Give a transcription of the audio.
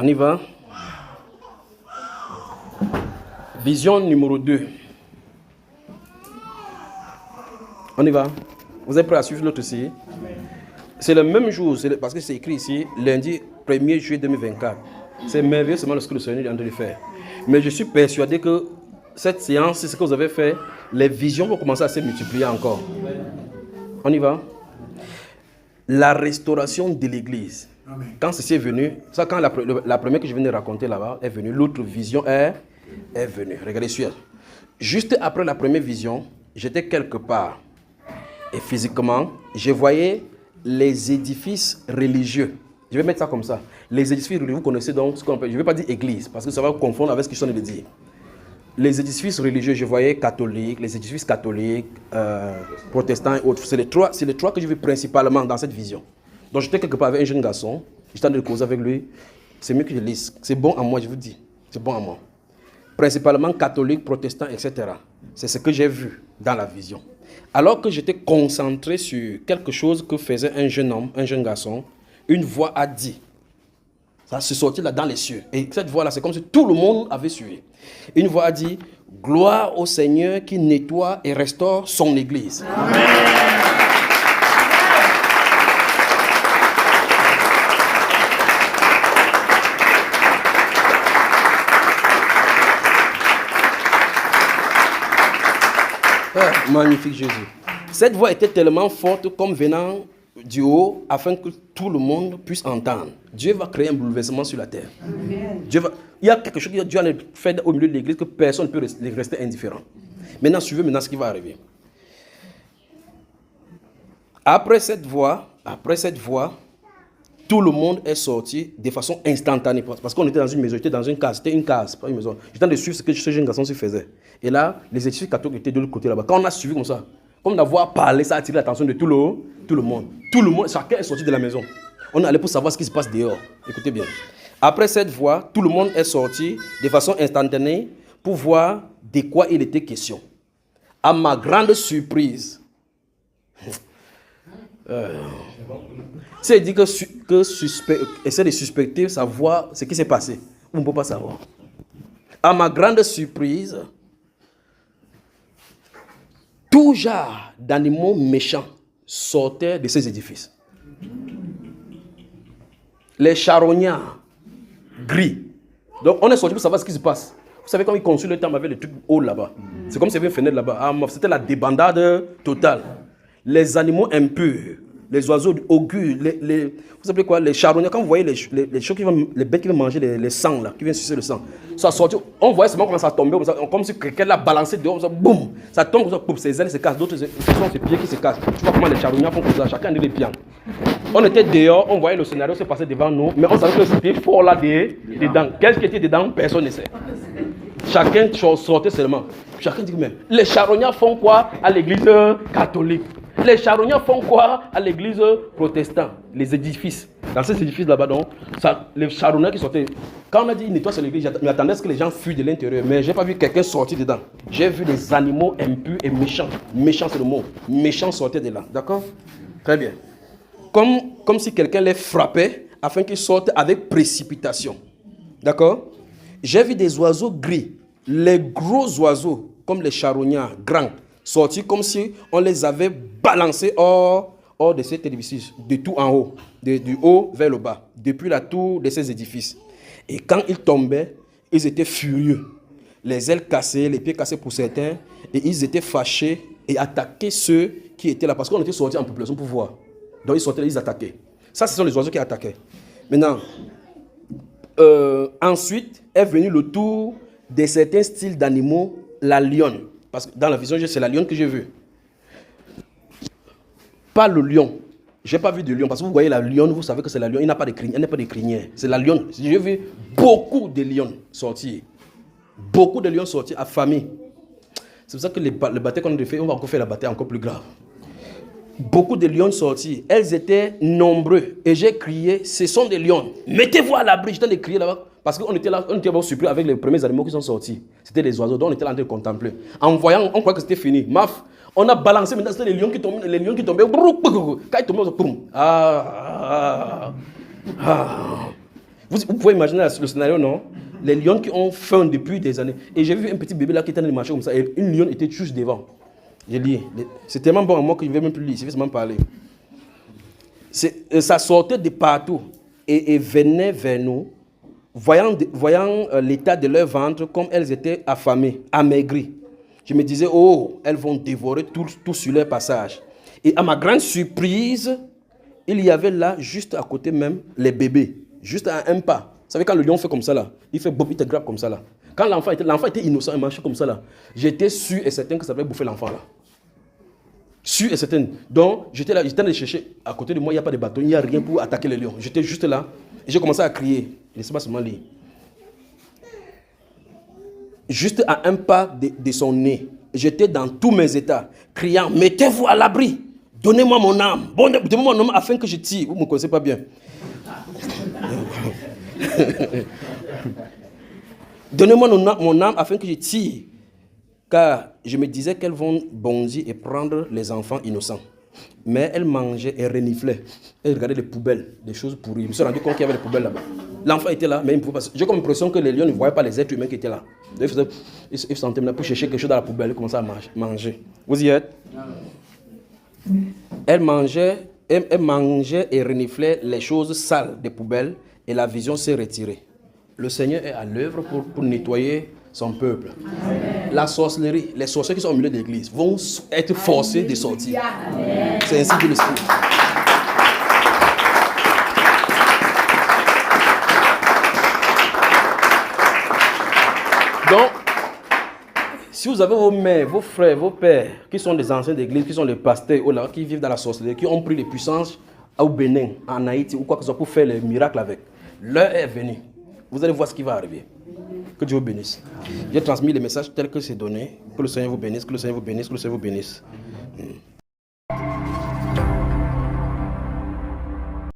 On y va. Vision numéro 2. On y va. Vous êtes prêts à suivre l'autre aussi? C'est le même jour, parce que c'est écrit ici, lundi 1er juillet 2024. C'est merveilleux seulement lorsque le Seigneur est en train de le faire. Mais je suis persuadé que cette séance, c'est ce que vous avez fait, les visions vont commencer à se multiplier encore. On y va. La restauration de l'église. Quand ceci est venu, ça quand la première que je viens de raconter là-bas est venue, l'autre vision est venue. Regardez sur. Juste après la première vision, j'étais quelque part. Et physiquement, je voyais les édifices religieux. Je vais mettre ça comme ça. Les édifices religieux, vous connaissez donc ce qu'on appelle, je ne vais pas dire église, parce que ça va vous confondre avec ce que je suis en train de dire. Les édifices religieux, je voyais catholiques, les édifices catholiques, protestants et autres. C'est les trois que je vis principalement dans cette vision. Donc j'étais quelque part avec un jeune garçon, j'étais en train de causer avec lui. C'est mieux que je lise. C'est bon à moi, je vous dis. C'est bon à moi. Principalement catholiques, protestants, etc. C'est ce que j'ai vu dans la vision. Alors que j'étais concentré sur quelque chose que faisait un jeune homme, un jeune garçon, une voix a dit. Ça se sortit là dans les cieux. Et cette voix-là, c'est comme si tout le monde avait suivi. Une voix a dit, gloire au Seigneur qui nettoie et restaure son église. Amen. Ah, magnifique Jésus. Cette voix était tellement forte comme venant du haut afin que tout le monde puisse entendre. Dieu va créer un bouleversement sur la terre. Il y a quelque chose que Dieu a fait au milieu de l'église que personne ne peut rester indifférent. Maintenant, suivez ce qui va arriver. Après cette voix, tout le monde est sorti de façon instantanée. Parce qu'on était dans une maison, j'étais dans une case, c'était une case, pas une maison. J'étais en train de suivre ce que ce jeune garçon se faisait. Et là, les édifices catholiques étaient de l'autre côté là-bas. Quand on a suivi comme ça, comme la voix parlait, ça a attiré l'attention de tout le monde. Tout le monde, chacun est sorti de la maison. On est allé pour savoir ce qui se passe dehors. Écoutez bien. Après cette voix, tout le monde est sorti de façon instantanée pour voir de quoi il était question. À ma grande surprise, c'est dit essaie de suspecter, savoir ce qui s'est passé. On ne peut pas savoir. À ma grande surprise, tout genre d'animaux méchants sortaient de ces édifices. Les charognards gris. Donc on est sorti pour savoir ce qui se passe. Vous savez quand ils construisent le temple avec les trucs hauts là-bas. C'est comme s'il y avait une fenêtre là-bas. C'était la débandade totale. Les animaux impurs, les oiseaux augures, vous savez quoi, les charognards, quand vous voyez les choses les bêtes qui vont manger les sangs là, qui viennent sucer le sang, ça sort, on voyait seulement comment ça tombait, comme si quelqu'un l'a balancé dehors, ça, boum, ça tombe comme ça, boum, ses ailes se cassent, d'autres, ce sont ses pieds qui se cassent. Tu vois comment les charognards font comme ça, chacun a des pieds. On était dehors, on voyait le scénario se passer devant nous, mais on savait que c'était fort là dedans. Qu'est-ce qui était dedans, personne ne sait. Chacun sortait seulement. Chacun dit même, les charognards font quoi à l'église catholique? Les charognards font quoi à l'église protestante? Les édifices. Dans ces édifices là-bas, donc, les charognards qui sortaient. Quand on a dit nettoie sur l'église, je m'attendais à ce que les gens fuient de l'intérieur. Mais je n'ai pas vu quelqu'un sortir dedans. J'ai vu des animaux impurs et méchants. Méchants, c'est le mot. Méchants sortaient de là. D'accord? Très bien. Comme si quelqu'un les frappait afin qu'ils sortent avec précipitation. D'accord? J'ai vu des oiseaux gris. Les gros oiseaux, comme les charognards grands, sortis comme si on les avait balancés hors de cet édifice, de tout en haut, du haut vers le bas, depuis la tour de ces édifices. Et quand ils tombaient, ils étaient furieux. Les ailes cassées, les pieds cassés pour certains, et ils étaient fâchés et attaquaient ceux qui étaient là, parce qu'on était sortis en population pour voir. Donc ils sortaient, ils attaquaient. Ça, ce sont les oiseaux qui attaquaient. Maintenant, ensuite est venu le tour de certains styles d'animaux, la lionne. Parce que dans la vision, c'est la lionne que j'ai vue. Pas le lion. Je n'ai pas vu de lion. Parce que vous voyez la lionne, vous savez que c'est la lionne. Il n'a pas de crinière. Elle n'a pas de crinière. C'est la lionne. J'ai vu beaucoup de lions sortir. Beaucoup de lions sortir à famille. C'est pour ça que le bataille qu'on a fait, on va encore faire la bataille encore plus grave. Beaucoup de lions sortis. Elles étaient nombreux. Et j'ai crié, ce sont des lions. Mettez-vous à l'abri. J'étais en train de crier là-bas. Parce qu'on était là, on était surpris avec les premiers animaux qui sont sortis. C'était les oiseaux, donc on était là en train de contempler. En voyant, on croyait que c'était fini. Maf, on a balancé, maintenant c'était les lions qui tombaient. Quand ils tombaient, boum. Vous pouvez imaginer le scénario, non? Les lions qui ont faim depuis des années. Et j'ai vu un petit bébé là qui était dans le marché comme ça. Et une lionne était juste devant. J'ai dit, c'est tellement bon à moi que je ne vais même plus lire, je vais seulement parler. Ça sortait de partout et venait vers nous, voyant l'état de leur ventre, comme elles étaient affamées, amaigries. Je me disais, oh, elles vont dévorer tout sur leur passage. Et à ma grande surprise, il y avait là, juste à côté même, les bébés, juste à un pas. Vous savez, quand le lion fait comme ça là, il fait boum, il te grappe comme ça là. Quand l'enfant était innocent, il marchait comme ça là. J'étais sûr et certain que ça allait bouffer l'enfant là. Sûr et certain. Donc, j'étais là, j'étais allé chercher. À côté de moi, il n'y a pas de bâton, il n'y a rien pour attaquer les lions. J'étais juste là et j'ai commencé à crier. Laissez-moi seulement lire. Juste à un pas de son nez, j'étais dans tous mes états, criant, mettez-vous à l'abri, donnez-moi mon âme, donnez-moi mon âme afin que je tire. Vous ne me connaissez pas bien. Donnez-moi mon âme afin que je tire, car je me disais qu'elles vont bondir et prendre les enfants innocents. Mais elles mangeaient et reniflaient. Elles regardaient les poubelles, des choses pourries. Je me suis rendu compte qu'il y avait des poubelles là-bas. L'enfant était là, mais il ne pouvait pas. J'ai comme l'impression que les lions ne voyaient pas les êtres humains qui étaient là. Ils se sentaient là pour chercher quelque chose dans la poubelle, ils commençaient à manger. Vous y êtes? Elles mangeaient et reniflaient les choses sales des poubelles et la vision s'est retirée. Le Seigneur est à l'œuvre pour nettoyer son peuple. Amen. La sorcellerie, les sorciers qui sont au milieu de l'église vont être forcés de sortir. Amen. C'est ainsi que l'Esprit. Donc, si vous avez vos mères, vos frères, vos pères, qui sont des anciens d'église, qui sont les pasteurs, qui vivent dans la sorcellerie, qui ont pris les puissances au Bénin, en Haïti, ou quoi que ce soit, pour faire les miracles avec, l'heure est venue. Vous allez voir ce qui va arriver. Que Dieu vous bénisse. J'ai transmis les messages tels que c'est donné. Que le Seigneur vous bénisse, que le Seigneur vous bénisse, que le Seigneur vous bénisse.